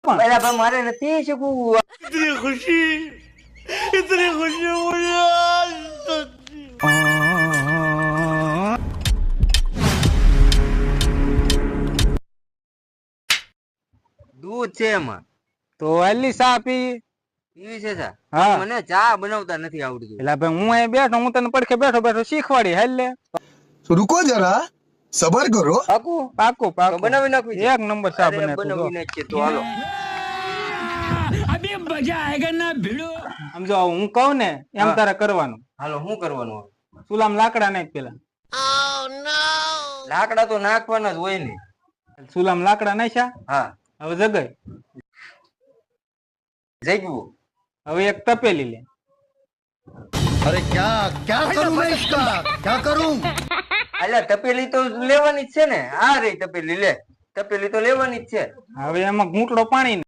પણ પેલા ભાઈ મારે નથી શકું. इतनी खुशी मुझे आज तक દૂધ છે એમાં. તો આલી ચા પી. પીવી છે ચા? હા. મને ચા બનાવતા નથી આવડતું. એટલે ભાઈ હું અહીં બેઠો, હું તને પડખે બેઠો બેઠો શીખવાડી હાલ લે. तो रुको जरा सबर करो। પાકું? પાકું તો પાકું બનાવી નાખવી છે? એક નંબર ચા અરે બને તું જો. બનાવી નાખીએ તો હાલો. આમ જો હું કહું ને એમ હા. તારે કરવાનું. હાલો શું કરવાનું હવે? ચૂલામાં લાકડા નાખ પેલા. લાકડા તો નાખવાના જ હોય ને. ચૂલામાં લાકડા નાખ્યા. હા. હવે જગાય. જગ્યું. હવે એક તપેલી લે. अरे क्या क्या करूं मैं इसका क्या करूं? અલ્યા તપેલી તો લેવાની જ છે ને. આ રહી તપેલી, લે તપેલી તો લેવાની જ છે. હવે એમાં ઘૂંટડો પાણી